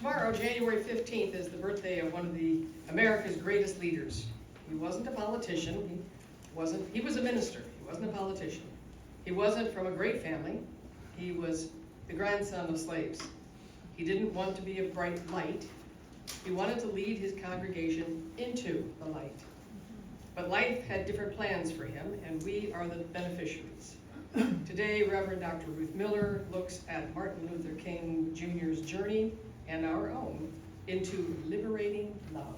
Tomorrow, January 15th, is the birthday of one of America's greatest leaders. He wasn't a politician. He was a minister. He wasn't a politician. He wasn't from a great family. He was the grandson of slaves. He didn't want to be a bright light. He wanted to lead his congregation into the light. But life had different plans for him, and we are the beneficiaries. Today, Reverend Dr. Ruth Miller looks at Martin Luther King Jr.'s journey and our own into liberating love.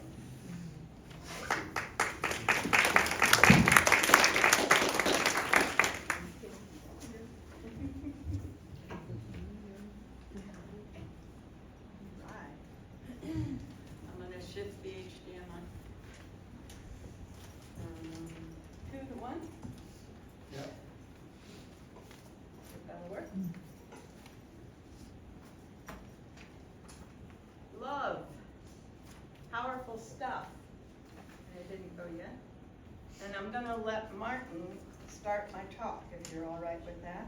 Love. Powerful stuff. And it didn't go yet. And I'm going to let Martin start my talk, if you're all right with that.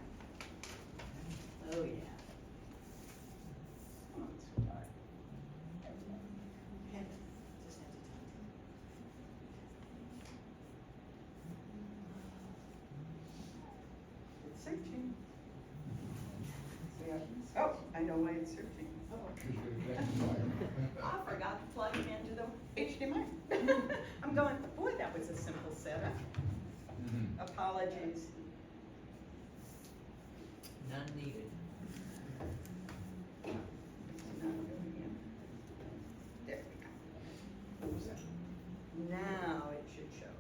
Oh, yeah. Come on, sweetheart. It's searching. Oh, I know why it's searching. I forgot to plug it into the HDMI. I'm going, boy, that was a simple setup. Apologies. None needed. There we go. Now it should show us.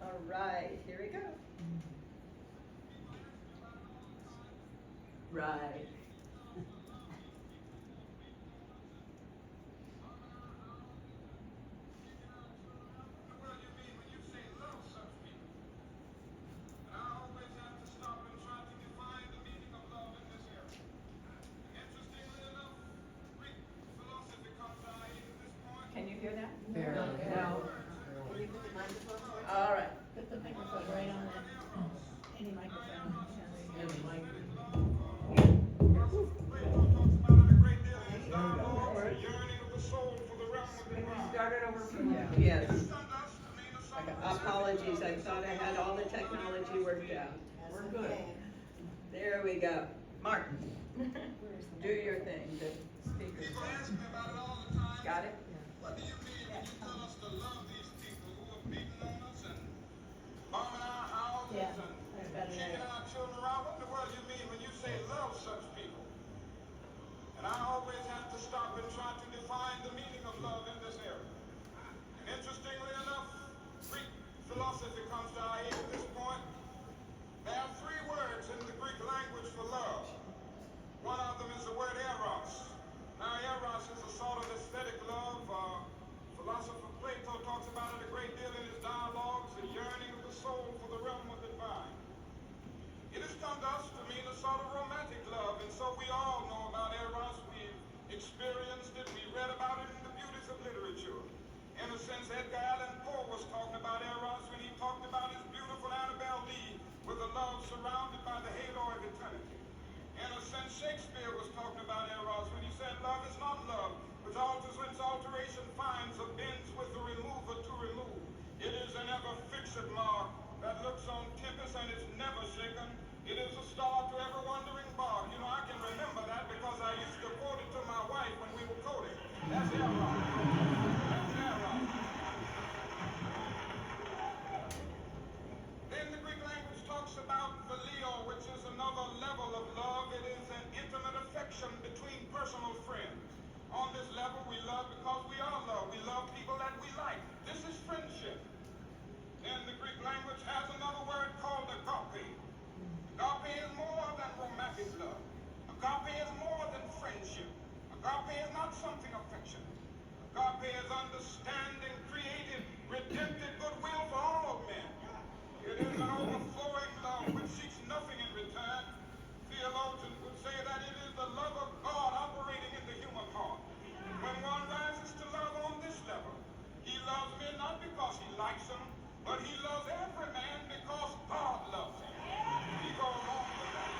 All right, here we go. Right. Can you hear that? Very No. good. No. All right. Put the microphone right on that. Any microphone. Start it over from there. Yes. Apologies, I thought I had all the technology worked out. We're good. There we go. Martin, do your thing. The speaker. People ask me about it all the time. Got it? What do you mean when you tell us to love these people who are beating on us and bombing our houses Yeah, and that's better than kicking that. our children around? What in the world do you mean when you say love such people? And I always have to stop and try to define the meaning of love in this area. And interestingly enough, Greek philosophy comes to our aid at this point. There are three words in the Greek language for love. One of them is the word eros. Now, eros is a sort of aesthetic love. Philosopher Plato talks about it a great deal in his dialogues, the yearning of the soul for the realm of the divine. It has come to us to mean a sort of romantic love, and so we all know about eros. We've experienced it. We read about it in the beauties of literature. In a sense, Edgar Allan Poe was talking about eros when he talked about his beautiful Annabel Lee with a love surrounded by the halo of eternity. In a sense, Shakespeare was talking about eros when he said love is not love, which alters whence alteration finds a bends with the remover to remove. It is an ever-fixed mark that looks on tempest and is never shaken. It is a star to every wandering bar. You know, I can remember that because I used to quote it to my wife when we were coding. That's eros. That's eros. Then the Greek language talks about phileo, which is another level of love. It is an intimate affection between personal friends. On this level, we love because we are love. We love people that we like. This is friendship. Then the Greek language has another word called agape. Agape is more than romantic love. Agape is more than friendship. Agape is not something affectionate. Agape is understanding, creative, redemptive goodwill for all men. It is an overflowing love which seeks nothing in return. Theologians would say that it is the love of God operating in the human heart. When one rises to love on this level, he loves men not because he likes them, but he loves every man because God loves him. He goes on with that.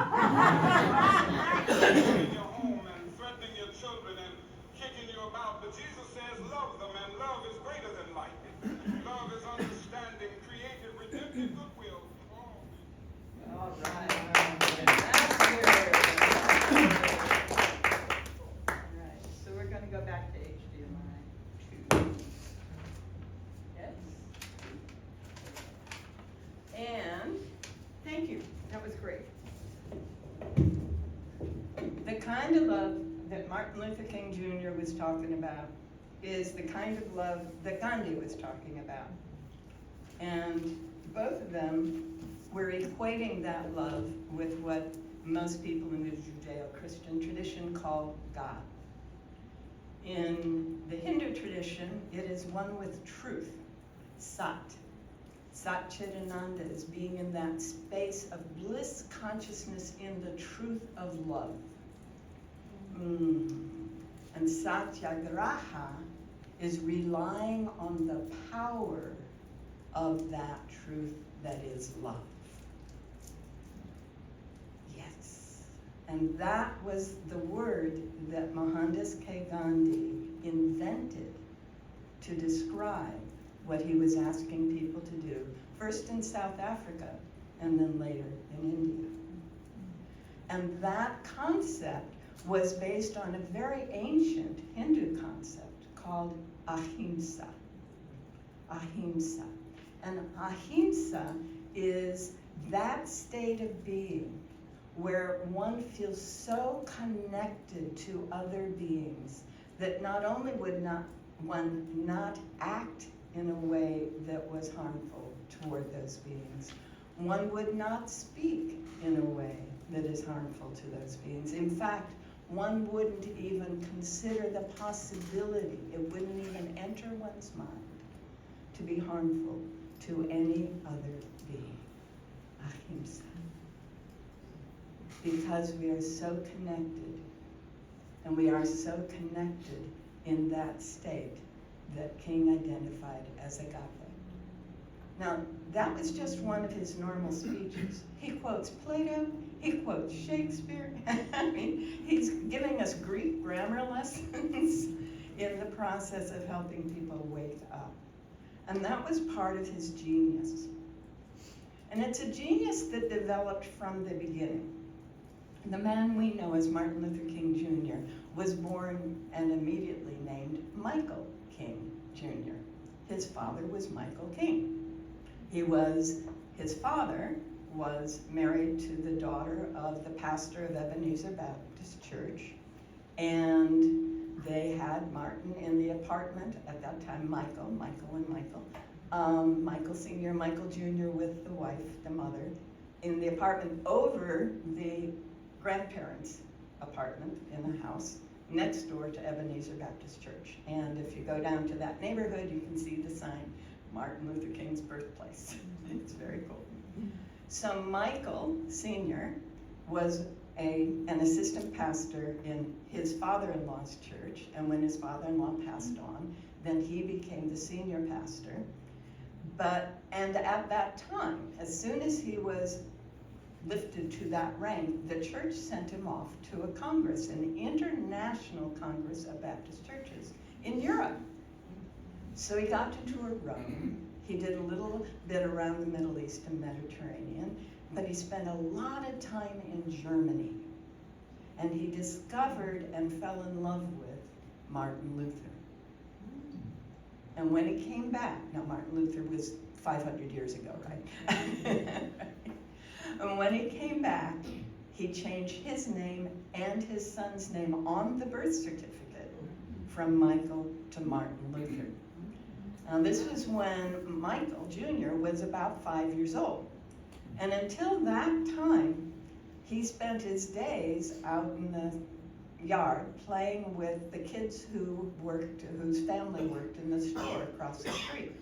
in your home and threatening your children and kicking you about. But Jesus says, love them, and love is greater than life. Love is understanding, creative, redemptive goodwill. All right. That's good. All right, so we're going to go back to HDMI 2. Yes? And, thank you, that was great. The kind of love that Martin Luther King Jr. was talking about is the kind of love that Gandhi was talking about. And both of them were equating that love with what most people in the Judeo-Christian tradition call God. In the Hindu tradition, it is one with truth, Sat. Sat Chidananda is being in that space of bliss consciousness in the truth of love. And Satyagraha is relying on the power of that truth that is love. Yes. And that was the word that Mohandas K. Gandhi invented to describe what he was asking people to do, first in South Africa and then later in India. And that concept was based on a very ancient Hindu concept called Ahimsa. Ahimsa. And Ahimsa is that state of being where one feels so connected to other beings that not only would one not act in a way that was harmful toward those beings, one would not speak in a way that is harmful to those beings. In fact, one wouldn't even consider the possibility, it wouldn't even enter one's mind to be harmful to any other being. Ahimsa. Because we are so connected, and we are so connected in that state that King identified as agape. Now, that was just one of his normal speeches. He quotes Plato, he quotes Shakespeare. I mean, he's giving us Greek grammar lessons in the process of helping people wake up. And that was part of his genius. And it's a genius that developed from the beginning. The man we know as Martin Luther King Jr. was born and immediately named Michael King Jr. His father was Michael King. His father was married to the daughter of the pastor of Ebenezer Baptist Church, and they had Martin in the apartment at that time, Michael Sr., Michael Jr. with the wife, the mother, in the apartment over the grandparents' apartment in the house next door to Ebenezer Baptist Church. And if you go down to that neighborhood, you can see the sign, Martin Luther King's birthplace. It's very cool. So Michael Sr. was an assistant pastor in his father-in-law's church, and when his father-in-law passed on, then he became the senior pastor. And at that time, as soon as he was lifted to that rank, the church sent him off to a congress, an international congress of Baptist churches in Europe. So he got to tour Rome. He did a little bit around the Middle East and Mediterranean, but he spent a lot of time in Germany. And he discovered and fell in love with Martin Luther. And when he came back, now Martin Luther was 500 years ago, right? And when he came back, he changed his name and his son's name on the birth certificate from Michael to Martin Luther. Now this was when Michael Jr. was about 5 years old. And until that time, he spent his days out in the yard playing with the kids whose family worked in the store across the street.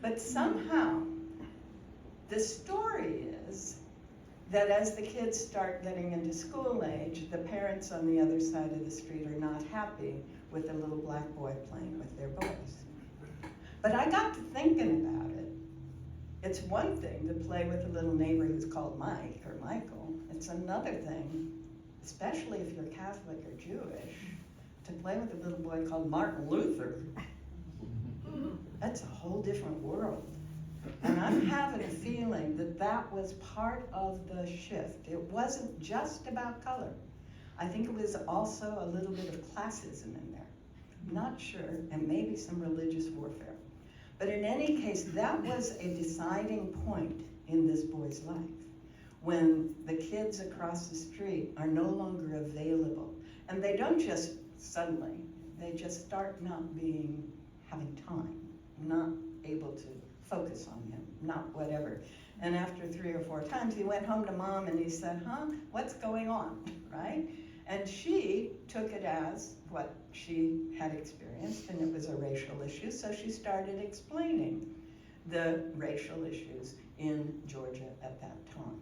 But somehow, the story is that as the kids start getting into school age, the parents on the other side of the street are not happy with the little black boy playing with their boys. But I got to thinking about it, It's one thing to play with a little neighbor who's called Mike or Michael. It's another thing, especially if you're Catholic or Jewish, to play with a little boy called Martin Luther. That's a whole different world. And I'm having a feeling that that was part of the shift. It wasn't just about color. I think it was also a little bit of classism in there. Not sure, and maybe some religious warfare. But in any case, that was a deciding point in this boy's life, when the kids across the street are no longer available. And they don't just suddenly, they just start not having time, not able to focus on him, not whatever. And after 3 or 4 times, he went home to mom and he said, what's going on, right? And she took it as what she had experienced, and it was a racial issue, so she started explaining the racial issues in Georgia at that time.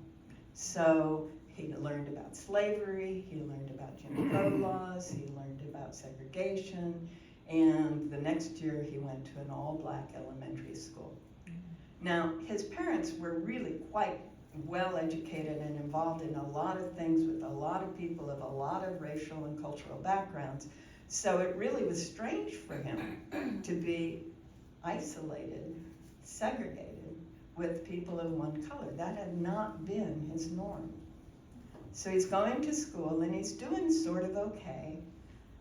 So he learned about slavery, he learned about Jim Crow laws, he learned about segregation, and the next year he went to an all-black elementary school. Now, his parents were really quite well educated and involved in a lot of things with a lot of people of a lot of racial and cultural backgrounds. So it really was strange for him to be isolated, segregated with people of one color. That had not been his norm. So he's going to school and he's doing sort of okay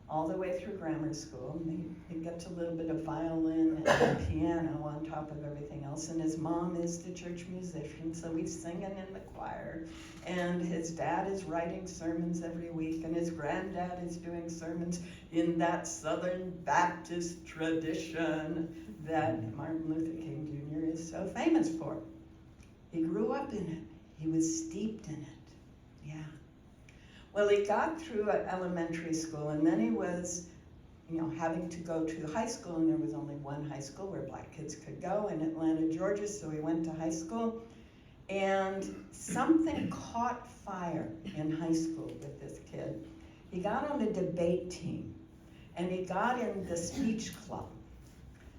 all the way through grammar school. He gets a little bit of violin and piano on top of everything else, and his mom is the church musician, so he's singing in the choir, and his dad is writing sermons every week, and his granddad is doing sermons in that Southern Baptist tradition that Martin Luther King Jr. is so famous for. He grew up in it. He was steeped in it. Yeah. Well, he got through elementary school, and then he was, having to go to high school, and there was only one high school where black kids could go in Atlanta, Georgia, so he went to high school, and something caught fire in high school with this kid. He got on the debate team, and he got in the speech club,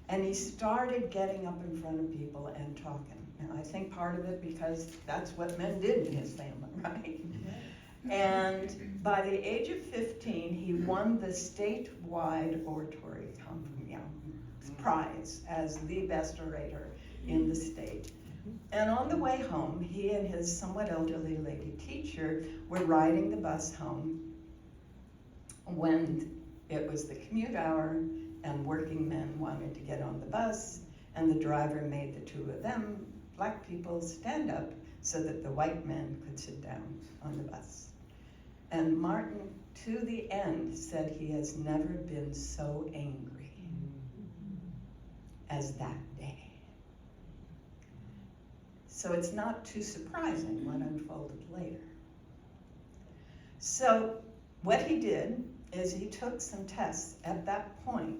and he started getting up in front of people and talking. And I think part of it because that's what men did in his family, right? And by the age of 15, he won the statewide oratory prize as the best orator in the state. And on the way home, he and his somewhat elderly lady teacher were riding the bus home when it was the commute hour and working men wanted to get on the bus, and the driver made the two of them, black people, stand up so that the white men could sit down on the bus. And Martin, to the end, said he has never been so angry as that day. So it's not too surprising what unfolded later. So what he did is he took some tests. At that point,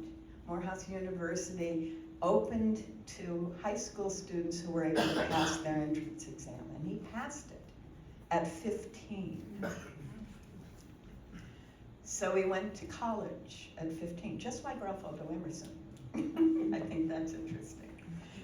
Morehouse University opened to high school students who were able to pass their entrance exam, and he passed it at 15. So he went to college at 15, just like Ralph Waldo Emerson. I think that's interesting.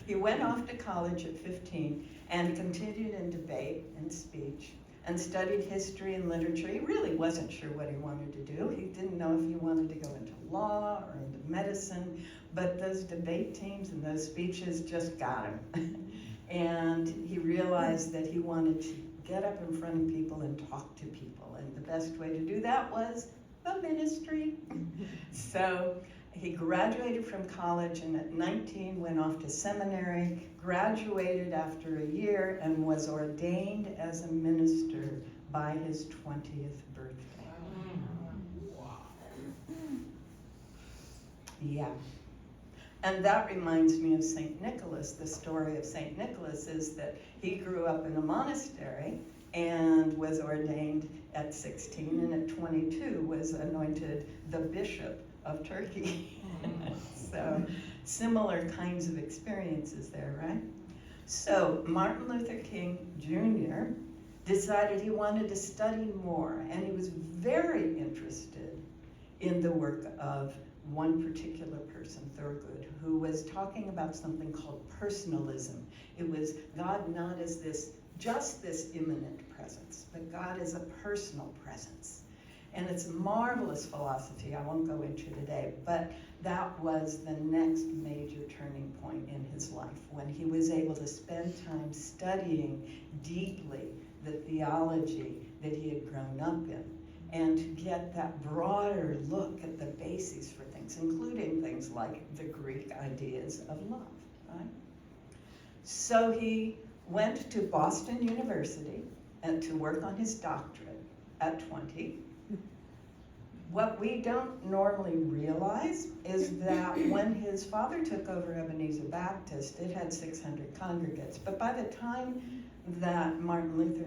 He went off to college at 15 and continued in debate and speech and studied history and literature. He really wasn't sure what he wanted to do. He didn't know if he wanted to go into law or into medicine, but those debate teams and those speeches just got him. And he realized that he wanted to get up in front of people and talk to people, and the best way to do that was the ministry. So he graduated from college, and at 19 went off to seminary, graduated after a year, and was ordained as a minister by his 20th birthday. Wow. Yeah. And that reminds me of St. Nicholas. The story of St. Nicholas is that he grew up in a monastery and was ordained at 16, and at 22 was anointed the bishop of Turkey. So similar kinds of experiences there, right? So Martin Luther King Jr. decided he wanted to study more, and he was very interested in the work of one particular person, Thurgood, who was talking about something called personalism. It was God not as just this immanent presence, but God as a personal presence. And it's a marvelous philosophy I won't go into today, but that was the next major turning point in his life, when he was able to spend time studying deeply the theology that he had grown up in, and to get that broader look at the bases for things, including things like the Greek ideas of love, right? So he went to Boston University and to work on his doctorate at 20. What we don't normally realize is that when his father took over Ebenezer Baptist, it had 600 congregates. But by the time that Martin Luther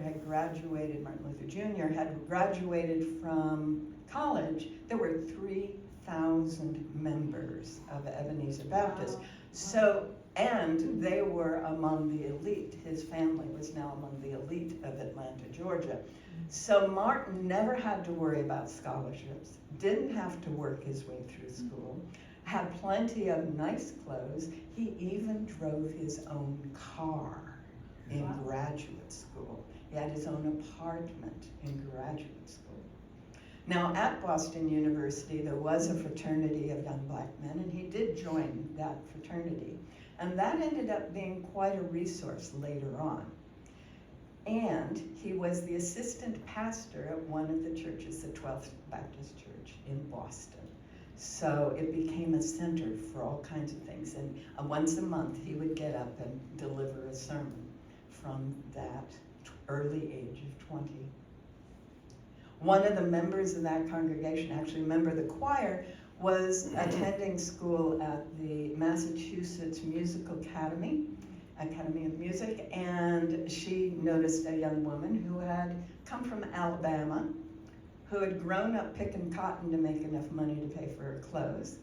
Jr. had graduated from college, there were 3,000 members of Ebenezer Baptist. So, and they were among the elite. His family was now among the elite of Atlanta, Georgia. So Martin never had to worry about scholarships, didn't have to work his way through school, had plenty of nice clothes. He even drove his own car in graduate school. He had his own apartment in graduate school. Now at Boston University, there was a fraternity of young black men, and he did join that fraternity. And that ended up being quite a resource later on. And he was the assistant pastor at one of the churches, the 12th Baptist Church in Boston. So it became a center for all kinds of things. And once a month, he would get up and deliver a sermon from that early age of 20. One of the members of that congregation, actually a member of the choir, was attending school at the Massachusetts Musical Academy of Music, and she noticed a young woman who had come from Alabama, who had grown up picking cotton to make enough money to pay for her clothes,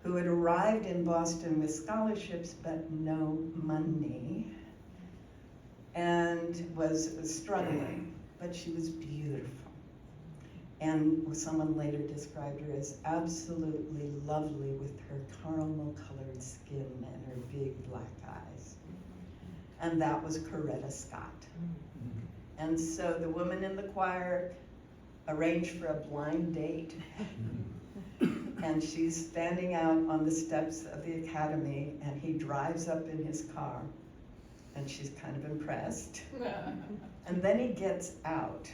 who had arrived in Boston with scholarships but no money, and was struggling, but she was beautiful. And someone later described her as absolutely lovely with her caramel-colored skin and her big black eyes. And that was Coretta Scott. And so the woman in the choir arranged for a blind date. And she's standing out on the steps of the academy, and he drives up in his car, and she's kind of impressed. And then he gets out.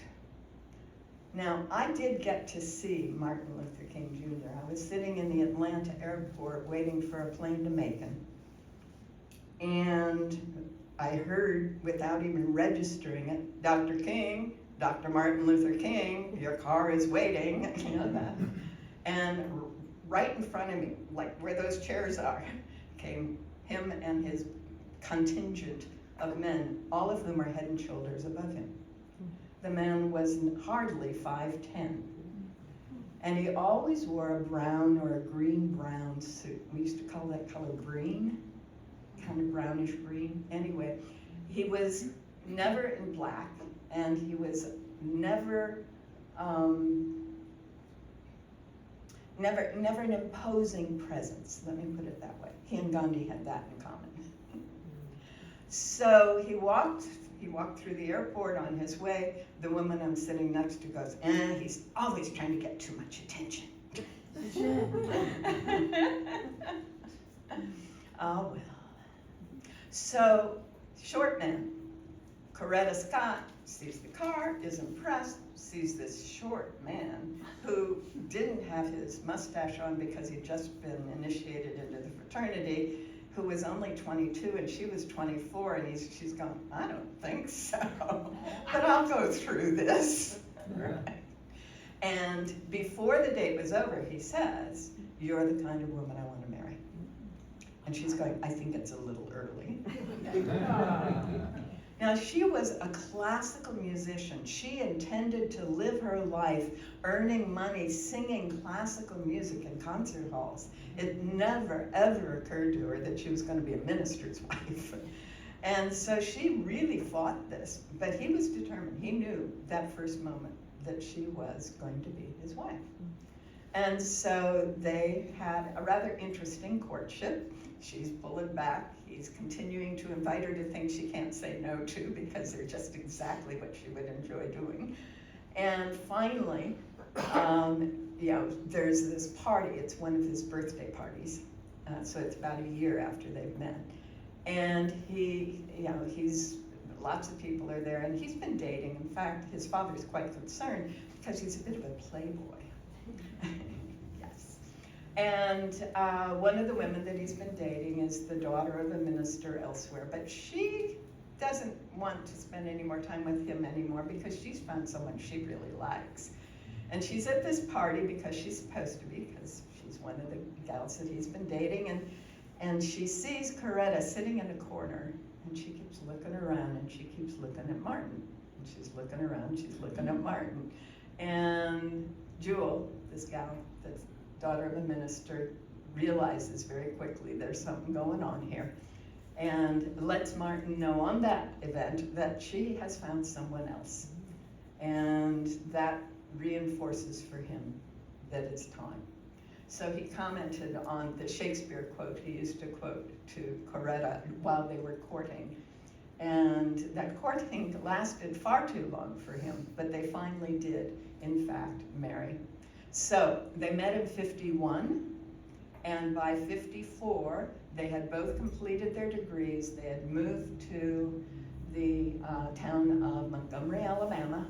Now, I did get to see Martin Luther King Jr. I was sitting in the Atlanta airport waiting for a plane to Macon. And I heard, without even registering it, Dr. King, Dr. Martin Luther King, your car is waiting, you know that. And right in front of me, like where those chairs are, came him and his contingent of men, all of whom are head and shoulders above him. The man was hardly 5'10". And he always wore a brown or a green-brown suit. We used to call that color green, kind of brownish green. Anyway, he was never in black, and he was never an imposing presence, let me put it that way. He and Gandhi had that in common. So he walked through the airport on his way. The woman I'm sitting next to goes, he's always trying to get too much attention. Oh, well. So, short man, Coretta Scott sees the car, is impressed, sees this short man who didn't have his mustache on because he'd just been initiated into the fraternity, who was only 22 and she was 24, and she's going, I don't think so, but I'll go through this. Right. And before the date was over, he says, you're the kind of woman I want to marry. And she's going, I think it's a little early. Now, she was a classical musician. She intended to live her life earning money singing classical music in concert halls. It never, ever occurred to her that she was going to be a minister's wife. And so she really fought this, but he was determined. He knew that first moment that she was going to be his wife. And so they had a rather interesting courtship. She's pulling back. He's continuing to invite her to things she can't say no to because they're just exactly what she would enjoy doing. And finally, there's this party. It's one of his birthday parties. So it's about a year after they've met. And he's lots of people are there, and he's been dating. In fact, his father's quite concerned because he's a bit of a playboy. Yes. And one of the women that he's been dating is the daughter of a minister elsewhere, but she doesn't want to spend any more time with him anymore because she's found someone she really likes. And she's at this party because she's supposed to be, because she's one of the gals that he's been dating, and she sees Coretta sitting in a corner, and she keeps looking around, and she keeps looking at Martin. And she's looking around, she's looking at Martin. And Jewel, this gal, that's daughter of a minister, realizes very quickly there's something going on here, and lets Martin know on that event that she has found someone else. And that reinforces for him that it's time. So he commented on the Shakespeare quote he used to quote to Coretta while they were courting. And that courting lasted far too long for him, but they finally did, in fact, marry. So they met in 51, and by 54, they had both completed their degrees. They had moved to the town of Montgomery, Alabama,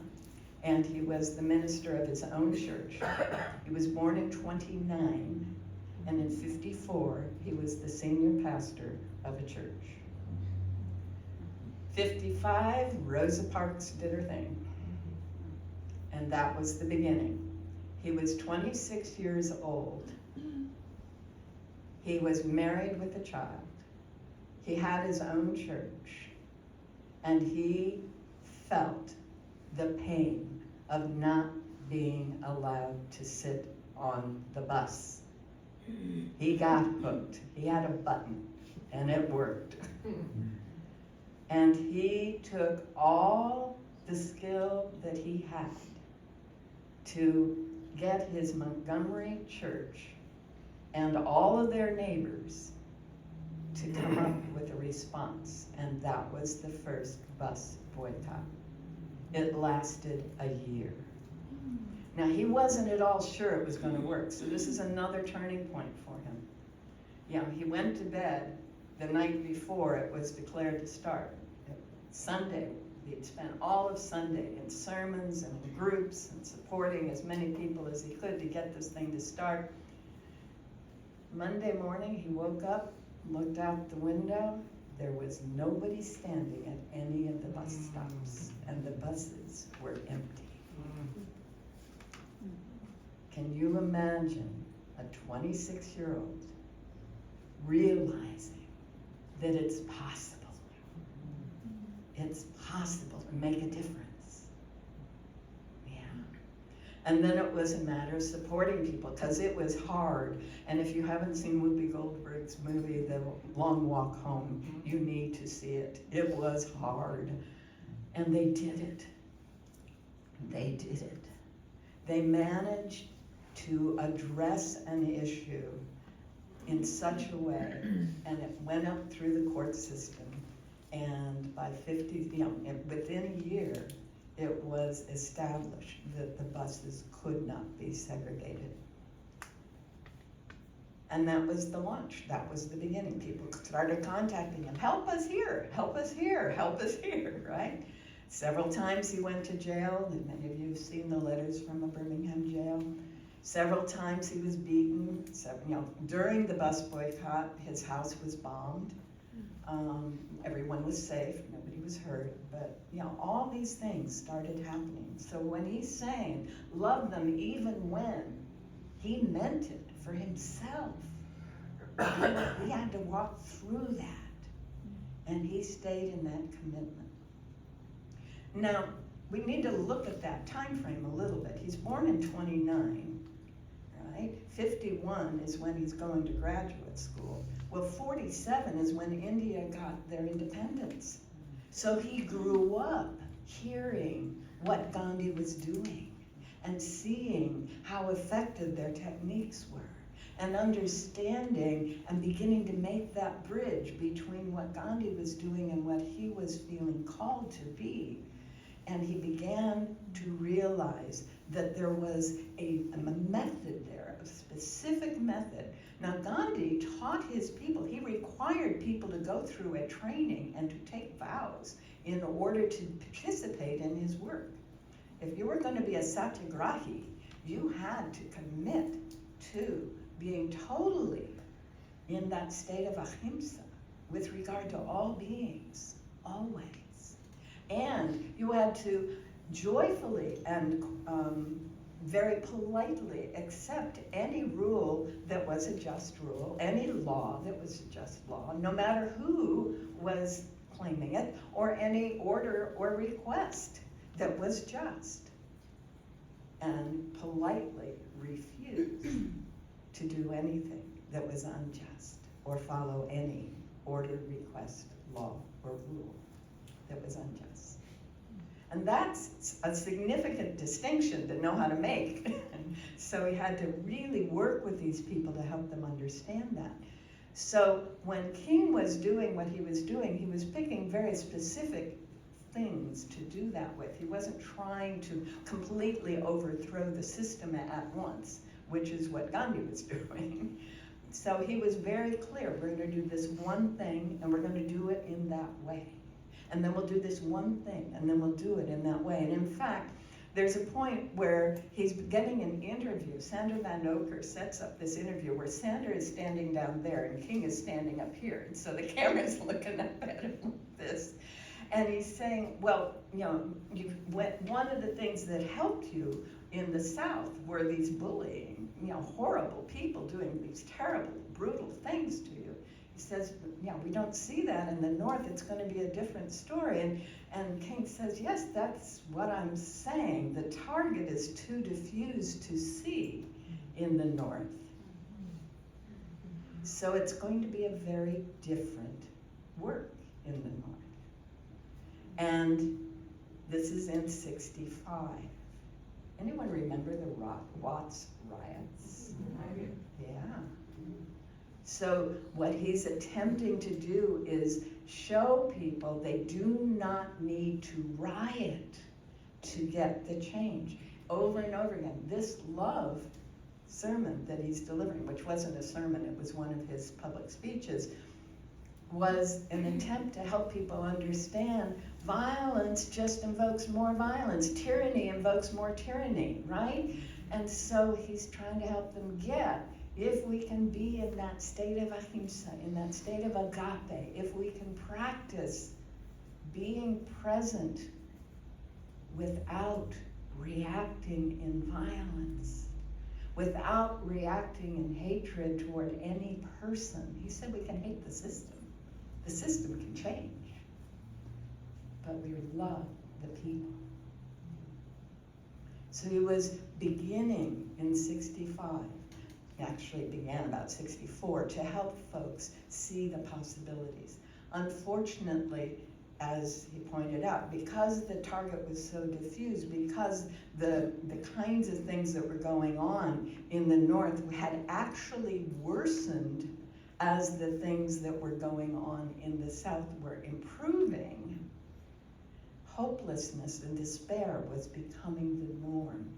and he was the minister of his own church. He was born in 29, and in 54, he was the senior pastor of a church. 55, Rosa Parks did her thing, and that was the beginning. He was 26 years old. He was married with a child. He had his own church, and he felt the pain of not being allowed to sit on the bus. He got hooked. He had a button, and it worked. And he took all the skill that he had to get his Montgomery church and all of their neighbors to come up with a response, and that was the first bus boycott. It lasted a year. Now, he wasn't at all sure it was going to work, so this is another turning point for him. Yeah, he went to bed the night before it was declared to start. Sunday, he'd spent all of Sunday in sermons and in groups and supporting as many people as he could to get this thing to start. Monday morning, he woke up, looked out the window. There was nobody standing at any of the bus stops, and the buses were empty. Can you imagine a 26-year-old realizing that it's possible? It's possible to make a difference. Yeah. And then it was a matter of supporting people, because it was hard. And if you haven't seen Whoopi Goldberg's movie, The Long Walk Home, you need to see it. It was hard. And they did it. They did it. They managed to address an issue in such a way, and it went up through the court system. And by within a year, it was established that the buses could not be segregated. And that was the launch. That was the beginning. People started contacting him, help us here, help us here, help us here, right? Several times he went to jail, and many of you have seen the letters from a Birmingham jail. Several times he was beaten. During the bus boycott, his house was bombed. Everyone was safe, nobody was hurt, but all these things started happening. So when he's saying, love them even when, he meant it for himself. He had to walk through that, and he stayed in that commitment. Now, we need to look at that time frame a little bit. He's born in 29, right? 51 is when he's going to graduate school. Well, 47 is when India got their independence. So he grew up hearing what Gandhi was doing and seeing how effective their techniques were, and understanding and beginning to make that bridge between what Gandhi was doing and what he was feeling called to be. And he began to realize that there was a method there, a specific method. Now, Gandhi taught his people, he required people to go through a training and to take vows in order to participate in his work. If you were going to be a satyagrahi, you had to commit to being totally in that state of ahimsa with regard to all beings, always. And you had to joyfully and very politely accept any rule that was a just rule, any law that was a just law, no matter who was claiming it, or any order or request that was just, and politely refuse to do anything that was unjust or follow any order, request, law, or rule that was unjust. And that's a significant distinction to know how to make. So he had to really work with these people to help them understand that. So when King was doing what he was picking very specific things to do that with. He wasn't trying to completely overthrow the system at once, which is what Gandhi was doing. So he was very clear, we're going to do this one thing, and we're going to do it in that way. And then we'll do this one thing, and then we'll do it in that way. And in fact, there's a point where he's getting an interview. Sander Van Oker sets up this interview where Sander is standing down there and King is standing up here. And so the camera's looking up at him like this. And he's saying, well, you know, one of the things that helped you in the South were these bullying, you know, horrible people doing these terrible, brutal things to you. He says, yeah, we don't see that in the North. It's going to be a different story. And King says, yes, that's what I'm saying. The target is too diffused to see in the North. So it's going to be a very different work in the North. And this is in '65. Anyone remember the Watts riots? Yeah. So what he's attempting to do is show people they do not need to riot to get the change. Over and over again, this love sermon that he's delivering, which wasn't a sermon, it was one of his public speeches, was an attempt to help people understand violence just invokes more violence. Tyranny invokes more tyranny, right? And so he's trying to help them get, if we can be in that state of ahimsa, in that state of agape, if we can practice being present without reacting in violence, without reacting in hatred toward any person. He said we can hate the system. The system can change, but we love the people. So he was beginning in '65, actually it began about '64, to help folks see the possibilities. Unfortunately, as he pointed out, because the target was so diffused, because the kinds of things that were going on in the North had actually worsened as the things that were going on in the South were improving, hopelessness and despair was becoming the norm.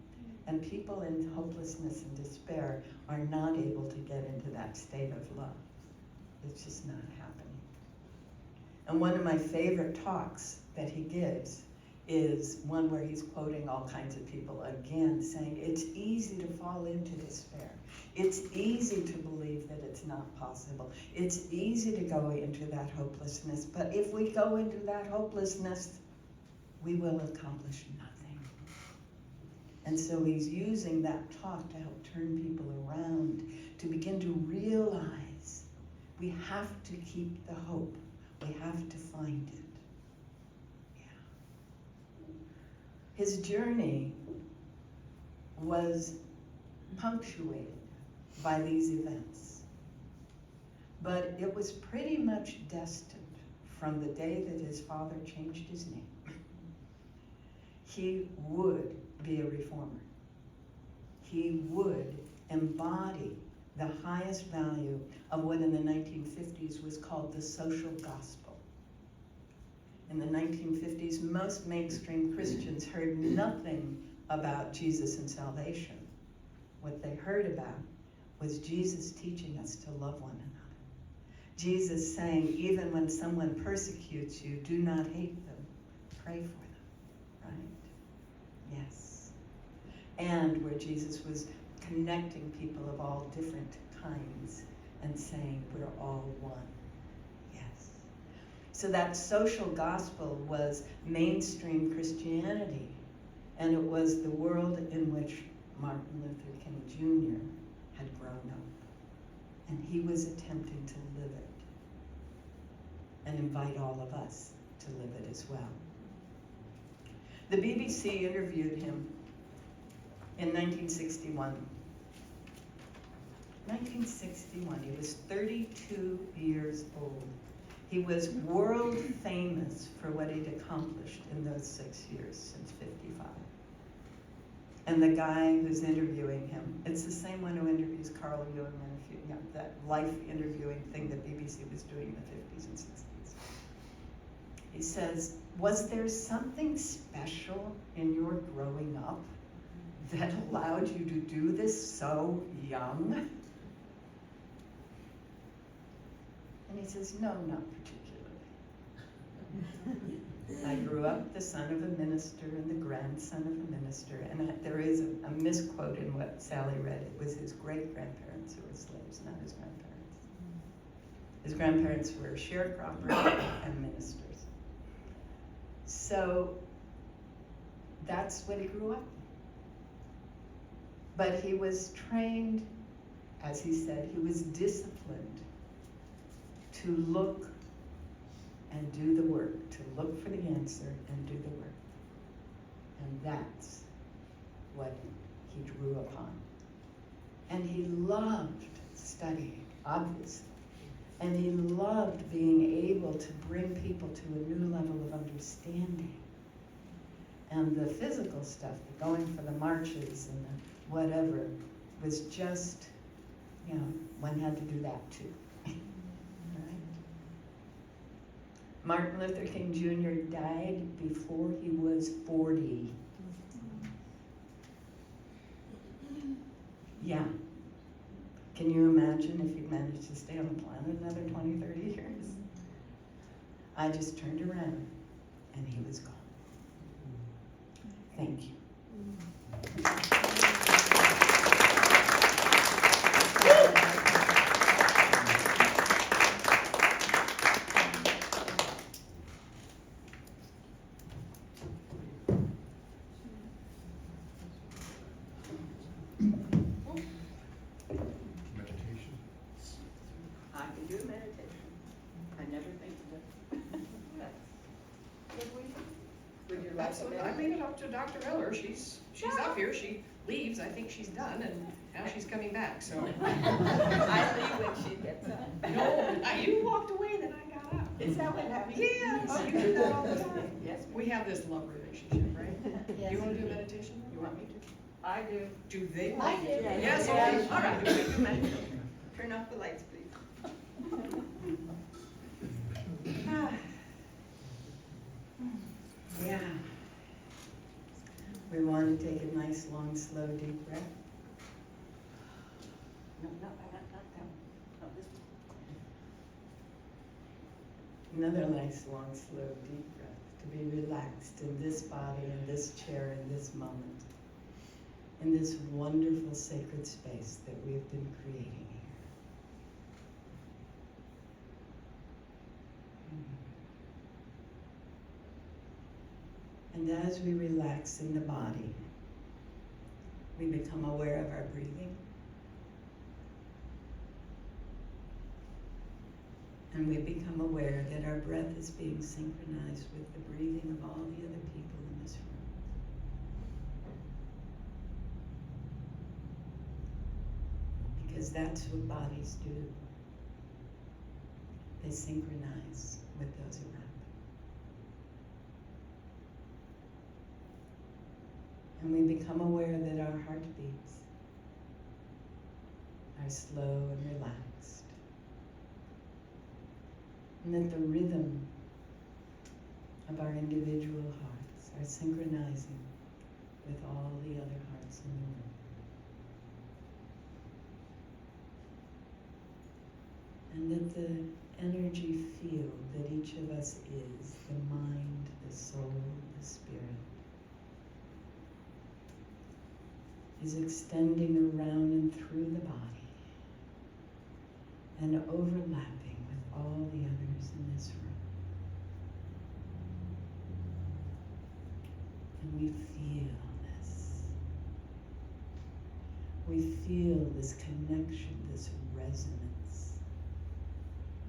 And people in hopelessness and despair are not able to get into that state of love. It's just not happening. And one of my favorite talks that he gives is one where he's quoting all kinds of people again, saying it's easy to fall into despair. It's easy to believe that it's not possible. It's easy to go into that hopelessness, but if we go into that hopelessness, we will accomplish nothing. And so he's using that talk to help turn people around, to begin to realize we have to keep the hope. We have to find it. Yeah. His journey was punctuated by these events, but it was pretty much destined from the day that his father changed his name. He would be a reformer. he would embody the highest value of what in the 1950s was called the social gospel. In the 1950s, most mainstream Christians heard nothing about Jesus and salvation. What they heard about was Jesus teaching us to love one another. Jesus saying, even when someone persecutes you, do not hate them, pray for them, right? Yes. And where Jesus was connecting people of all different kinds and saying, we're all one. Yes. So that social gospel was mainstream Christianity, and it was the world in which Martin Luther King Jr. had grown up. And he was attempting to live it and invite all of us to live it as well. The BBC interviewed him in 1961. 1961, he was 32 years old. He was world famous for what he'd accomplished in those 6 years since 55. And the guy who's interviewing him, it's the same one who interviews Carl Jung and that life interviewing thing that BBC was doing in the 50s and 60s. He says, was there something special in your growing up that allowed you to do this so young? And he says, no, not particularly. I grew up the son of a minister and the grandson of a minister, and there is a misquote in what Sally read. It was his great-grandparents who were slaves, not his grandparents. His grandparents were sharecroppers and ministers. So that's what he grew up. But he was trained, as he said, he was disciplined to look and do the work, to look for the answer and do the work. And that's what he drew upon. And he loved studying, obviously. And he loved being able to bring people to a new level of understanding. And the physical stuff, the going for the marches and the whatever, was just, one had to do that too. Martin Luther King Jr. died before he was 40. Yeah. Can you imagine if he managed to stay on the planet another 20, 30 years? I just turned around and he was gone. Thank you. Absolutely. I leave it up to Dr. Miller. She's up here. She leaves. I think she's done, and now she's coming back. So I leave when she gets up. no, you walked away, then I got up. Is that what happened? Yes. Oh, you do that all the time? Yes. We have this love relationship, right? Yes. You want to do meditation? You want me to? I do. Do they? I do. Yes. Yeah. Okay. All right. Do we do meditation? Turn off the lights, please. Yeah. We want to take a nice, long, slow, deep breath. No, not that one. No, this one. Another nice, long, slow, deep breath. To be relaxed in this body, in this chair, in this moment. In this wonderful sacred space that we have been creating here. And as we relax in the body, we become aware of our breathing. And we become aware that our breath is being synchronized with the breathing of all the other people in this room. Because that's what bodies do. They synchronize with those around them. And we become aware that our heart beats are slow and relaxed. And that the rhythm of our individual hearts are synchronizing with all the other hearts in the room. And that the energy field that each of us is, the mind, the soul, the spirit, is extending around and through the body and overlapping with all the others in this room. And we feel this. We feel this connection, this resonance,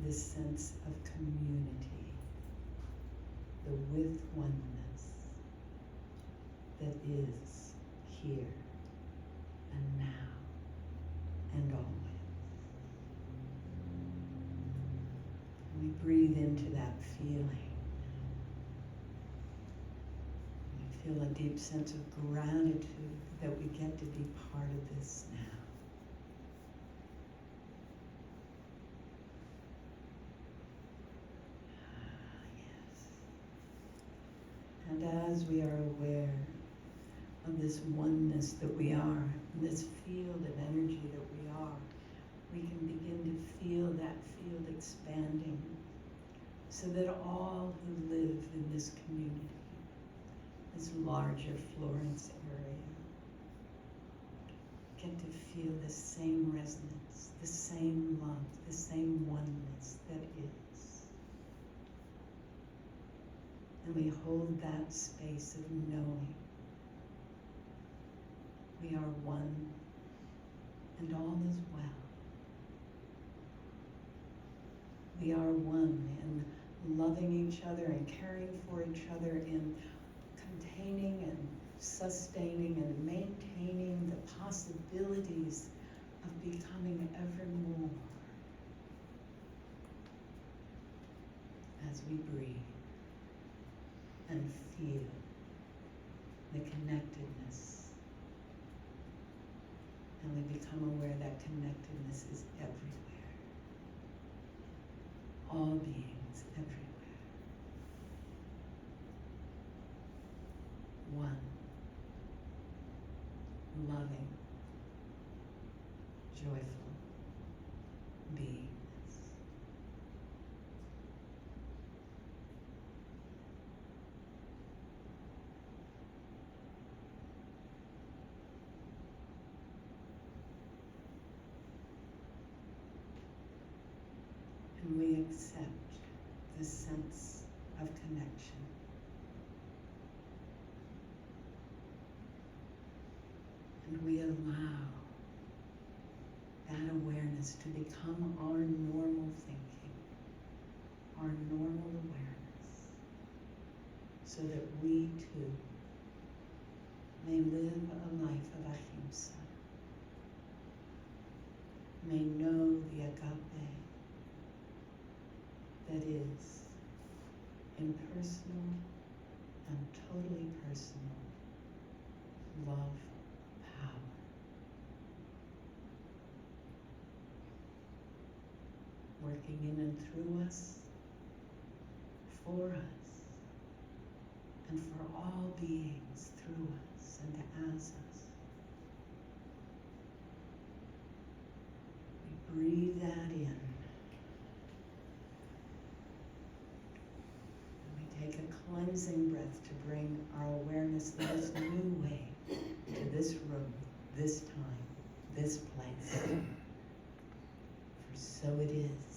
this sense of community, the with oneness that is here and now and always. And we breathe into that feeling. We feel a deep sense of gratitude that we get to be part of this now. Yes. And as we are aware of this oneness that we are, this field of energy that we are, we can begin to feel that field expanding so that all who live in this community, this larger Florence area, get to feel the same resonance, the same love, the same oneness that is. And we hold that space of knowing we are one and all is well. We are one in loving each other and caring for each other, in containing and sustaining and maintaining the possibilities of becoming ever more as we breathe and feel the connectedness. And we become aware that connectedness is everywhere. All beings everywhere. One. Loving. Joyful beings. And we accept the sense of connection. And we allow that awareness to become our normal thinking, our normal awareness, so that we too may live a life of Ahimsa, may know the agape that is impersonal and totally personal love power. Working in and through us, for us, and for all beings through us and as us. We breathe that in. Take a cleansing breath to bring our awareness in this new way to this room, this time, this place. For so it is.